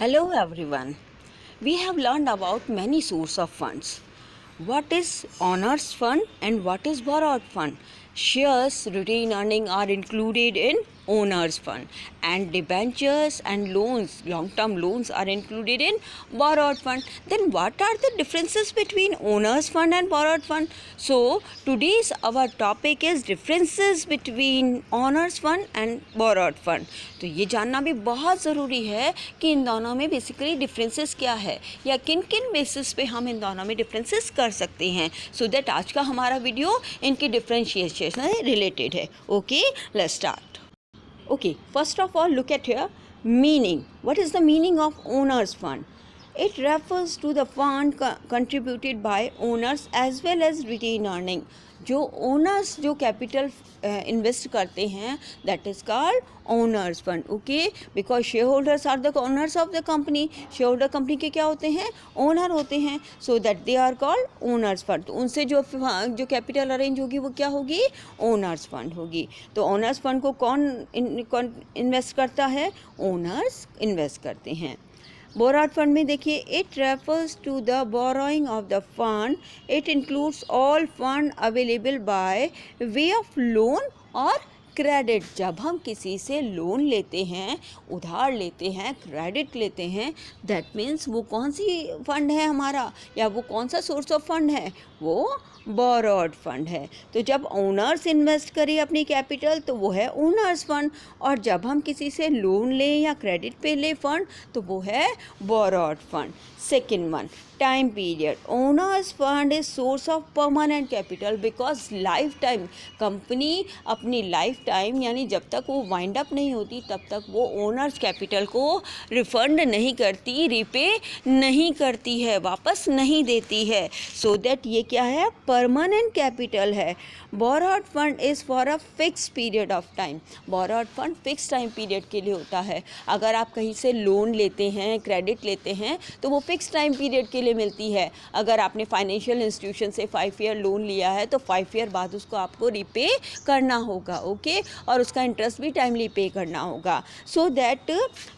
Hello everyone. We have learned about many sources of funds. What is owners fund and what is borrowed fund? Shares, retained earning are included in owners fund, and debentures and loans, long-term loans are included in borrowed fund. Then what are the differences between owners fund and borrowed fund? So today's our topic is differences between owners fund and borrowed fund. तो ये जानना भी बहुत ज़रूरी है कि इन दोनों में बेसिकली डिफरेंसेस क्या है या किन किन बेसिस पे हम इन दोनों में डिफरेंसेस कर सकते हैं, सो दैट आज का हमारा वीडियो इनकी डिफरेंशिएशन से रिलेटेड है. Okay, let's start. Okay, first of all, look at here meaning. What is the meaning of owners fund? It refers to the fund contributed by owners as well as retained earning. जो owners जो capital invest करते हैं that is called owners fund. Okay, because share holders are the owners of the company. Share holder company के क्या होते हैं? Owner होते हैं. So that they are called owners fund. तो उनसे जो कैपिटल अरेंज होगी वो क्या होगी? ओनर्स फंड होगी. तो ओनर्स फंड को कौन इन्वेस्ट करता है? ओनर्स इन्वेस्ट करते हैं. बोराड फंड में देखिए, it refers to the borrowing of the fund. It includes all fund available by way of loan और क्रेडिट. जब हम किसी से लोन लेते हैं, उधार लेते हैं, क्रेडिट लेते हैं, दैट मीन्स वो कौन सी फंड है हमारा, या वो कौन सा सोर्स ऑफ फंड है? वो बोरोड फंड है. तो जब ओनर्स इन्वेस्ट करें अपनी कैपिटल तो वो है ओनर्स फंड, और जब हम किसी से लोन लें या क्रेडिट पे ले फंड तो वो है borrowed fund. Second one, time period. Owner's fund is source of permanent capital because life time company अपनी लाइफ टाइम यानी जब तक वो वाइंड अप नहीं होती तब तक वो ओनर्स कैपिटल को रिफंड नहीं करती, रिपे नहीं करती है, वापस नहीं देती है. सो दैट ये क्या है? परमानेंट कैपिटल है. Borrowed fund is for a fix period of time. Borrowed fund fix time period के लिए होता है. अगर आप कहीं से लोन लेते हैं, क्रेडिट लेते हैं तो वो फिक्स टाइम पीरियड के लिए मिलती है. अगर आपने फाइनेंशियल इंस्टीट्यूशन से 5 ईयर लोन लिया है तो 5 ईयर बाद उसको आपको रिपे करना होगा. ओके, और उसका इंटरेस्ट भी टाइमली पे करना होगा. सो दैट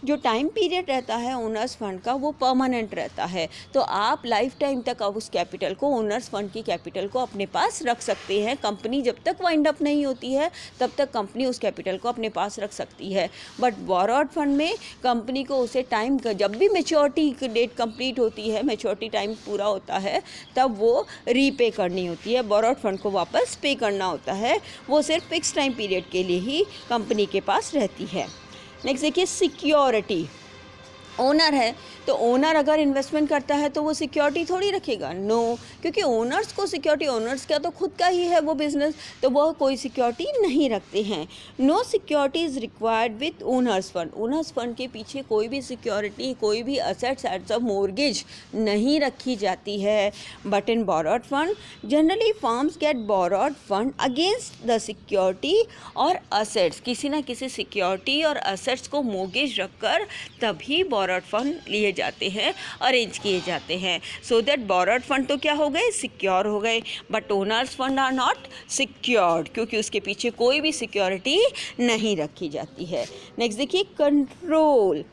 जो टाइम पीरियड रहता है ओनर्स फंड का वो परमानेंट रहता है. तो आप लाइफ टाइम तक अब उस कैपिटल को, ओनर्स फंड की कैपिटल को अपने पास रख सकते हैं. कंपनी जब तक वाइंड अप नहीं होती है तब तक कंपनी उस कैपिटल को अपने पास रख सकती है. बट बोरोड फंड में कंपनी को उसे टाइम, जब भी मैच्योरिटी डेट कंप्लीट होती है, मैच्योरिटी टाइम पूरा होता है, तब वो रीपे करनी होती है. बोरोड फंड को वापस पे करना होता है. वो सिर्फ फिक्स टाइम पीरियड के लिए ही कंपनी के पास रहती है. नेक्स्ट देखिए, सिक्योरिटी. ओनर है तो ओनर अगर इन्वेस्टमेंट करता है तो वो सिक्योरिटी थोड़ी रखेगा. नो, क्योंकि ओनर्स को सिक्योरिटी, ओनर्स का तो खुद का ही है वो बिजनेस, तो वह कोई सिक्योरिटी नहीं रखते हैं. No security is required with owners fund. Owners fund के पीछे कोई भी सिक्योरिटी, कोई भी असेट्स एज अ मोर्गेज नहीं रखी जाती है. But in borrowed fund generally firms get borrowed fund against the security और असेट्स. किसी ना किसी सिक्योरिटी और असेट्स को मोर्गेज रखकर तभी बोरोड फंड लिए जाते हैं, अरेंज किए जाते हैं. सो दैट बोरोड फंड तो क्या हो गए? सिक्योर हो गए. But owners fund are not secured, क्योंकि उसके पीछे कोई भी सिक्योरिटी नहीं रखी जाती है. नेक्स्ट देखिए, control.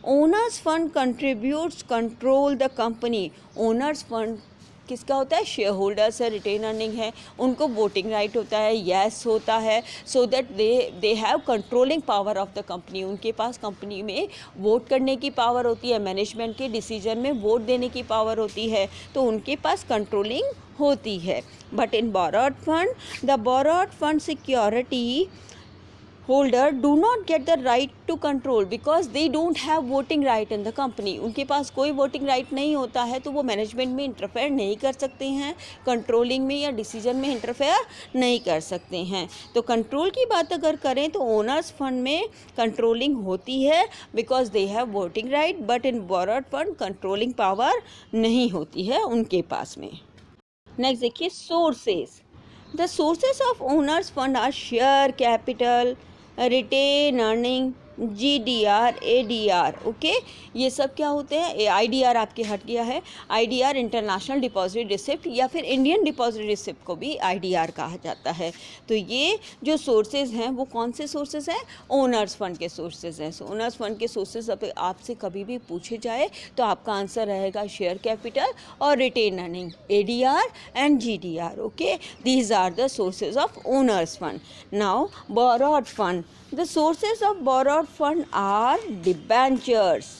Owner's fund contributes control the company. Owner's fund किसका होता है? शेयर होल्डर्स है, रिटेन अर्निंग है, उनको वोटिंग राइट होता है, यस होता है. सो that they have controlling power of the company. उनके पास कंपनी में वोट करने की पावर होती है, मैनेजमेंट के डिसीजन में वोट देने की पावर होती है, तो उनके पास कंट्रोलिंग होती है. But in borrowed fund, the borrowed fund security holder do not get the right to control because they don't have voting right in the company. उनके पास कोई वोटिंग राइट नहीं होता है तो वो मैनेजमेंट में इंटरफेयर नहीं कर सकते हैं, कंट्रोलिंग में या डिसीजन में इंटरफेयर नहीं कर सकते हैं. तो कंट्रोल की बात अगर करें तो ओनर्स फंड में कंट्रोलिंग होती है because they have voting right. But in borrowed fund controlling power नहीं होती है उनके पास में. नेक्स्ट देखिए, sources. The sources of owners fund are share capital, retained earning, GDR, ADR, okay. ये सब क्या होते हैं? IDR आपके हट गया है। IDR इंटरनेशनल डिपॉजिट रिसिप्ट या फिर इंडियन डिपॉजिट रिसिप्ट को भी IDR कहा जाता है। तो ये जो सोर्सेज हैं वो कौन से सोर्सेज हैं? ओनर्स फंड के सोर्सेज हैं। ओनर्स फंड के सोर्सेज आपसे कभी भी पूछे जाए तो आपका आंसर रहेगा शेयर कैपिटल और retained earning, ADR and GDR, okay. These are the sources of owners fund. Now borrowed fund. The sources of borrowed fund are debentures,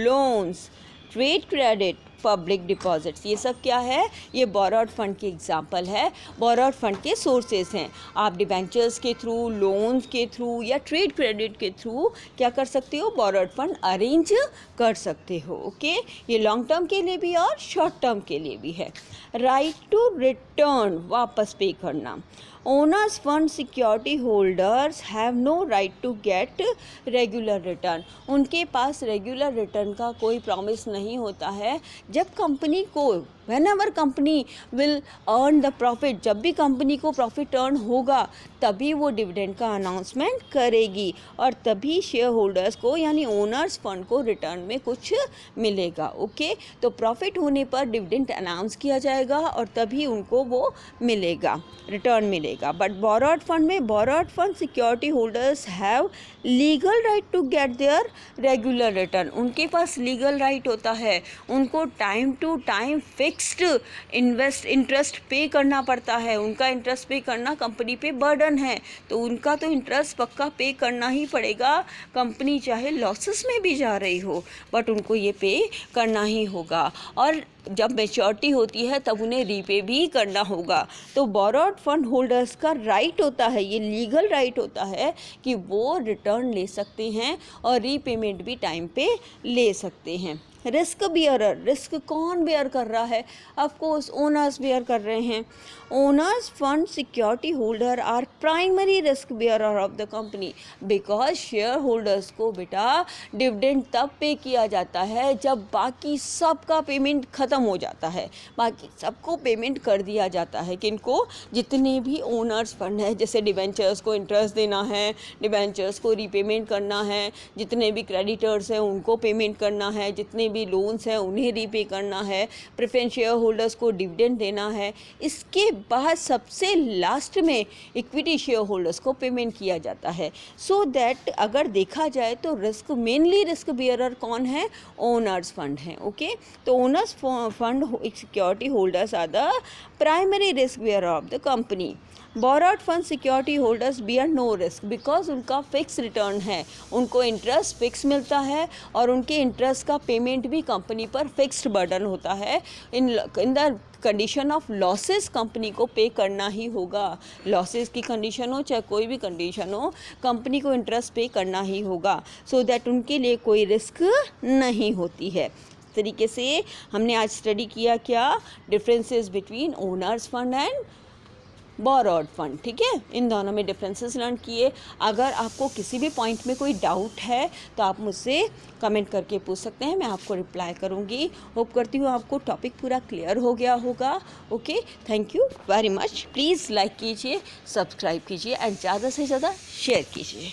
loans, trade credit, public deposits. ये सब क्या है? ये borrowed fund की example है, borrowed fund के sources हैं। आप डिबेंचर्स के थ्रू, लोन्स के थ्रू या ट्रेड क्रेडिट के थ्रू क्या कर सकते हो? borrowed फंड अरेंज कर सकते हो, ओके। ये लॉन्ग टर्म के लिए भी और शॉर्ट टर्म के लिए भी है। राइट टू रिटर्न, वापस पे करना। Owners fund security holders have no right to get regular return. उनके पास रेगुलर रिटर्न का कोई प्रॉमिस नहीं होता है। जब कंपनी को whenever company will earn the profit, जब भी कंपनी को प्रॉफिट अर्न होगा तभी वो डिविडेंड का अनाउंसमेंट करेगी और तभी शेयर होल्डर्स को यानी ओनर्स फंड को रिटर्न में कुछ मिलेगा, ओके। तो प्रॉफिट होने पर डिविडेंड अनाउंस किया जाएगा और तभी उनको वो मिलेगा, रिटर्न मिलेगा। बट borrowed फंड में borrowed fund security holders have legal right to get their regular return. उनके पास लीगल राइट होता है, उनको time to time fixed interest pay करना पड़ता है। उनका इंटरेस्ट पे करना कंपनी पे बर्डन है, तो उनका तो इंटरेस्ट पक्का पे करना ही पड़ेगा। कंपनी चाहे लॉसेस में भी जा रही हो बट उनको ये पे करना ही होगा और जब मैच्योरिटी होती है तब उन्हें रीपे भी करना होगा। तो borrowed फंड होल्डर्स का राइट होता है, ये लीगल राइट होता है कि वो रिटर्न ले सकते हैं और रीपेमेंट भी टाइम पे ले सकते हैं। रिस्क बियरर, रिस्क कौन बेयर कर रहा है? ऑफ कोर्स ओनर्स बेयर कर रहे हैं। Owners fund security holder are primary risk bearer of the company because share holders को बेटा डिविडेंड तब पे किया जाता है जब बाकी सबका पेमेंट ख़त्म हो जाता है, बाकी सबको पेमेंट कर दिया जाता है। किनको? जितने भी ओनर्स फंड है, जैसे डिबेंचर्स को इंटरेस्ट देना है, डिबेंचर्स को रीपेमेंट करना है, जितने भी क्रेडिटर्स हैं उनको पेमेंट करना है, जितने भी लोन्स हैं उन्हें रीपे करना है, प्रेफरेंस शेयर होल्डर्स को डिविडेंड देना है। इसके बाद सबसे लास्ट में इक्विटी शेयर होल्डर्स को पेमेंट किया जाता है। सो दैट अगर देखा जाए तो रिस्क मेनली रिस्क बियरर कौन है? ओनर्स फंड है, ओके। तो owners fund security holders are the primary risk bearer of the company. borrowed fund security holders bear no risk because उनका फिक्स रिटर्न है, उनको इंटरेस्ट फिक्स मिलता है और उनके इंटरेस्ट का पेमेंट भी कंपनी पर फिक्स्ड बर्डन होता है। In the condition of losses company को पे करना ही होगा। लॉसेस की कंडीशन हो चाहे कोई भी कंडीशन हो, कंपनी को इंटरेस्ट पे करना ही होगा, सो दैट उनके लिए कोई रिस्क नहीं होती है। इस तरीके से हमने आज स्टडी किया क्या? Differences between owner's fund and borrowed fund, ठीक है। इन दोनों में डिफरेंसेस लर्न किए। अगर आपको किसी भी पॉइंट में कोई डाउट है तो आप मुझसे कमेंट करके पूछ सकते हैं, मैं आपको रिप्लाई करूँगी। होप करती हूँ आपको टॉपिक पूरा क्लियर हो गया होगा, okay. Thank you very much. Please like कीजिए, सब्सक्राइब कीजिए एंड ज़्यादा से ज़्यादा शेयर कीजिए।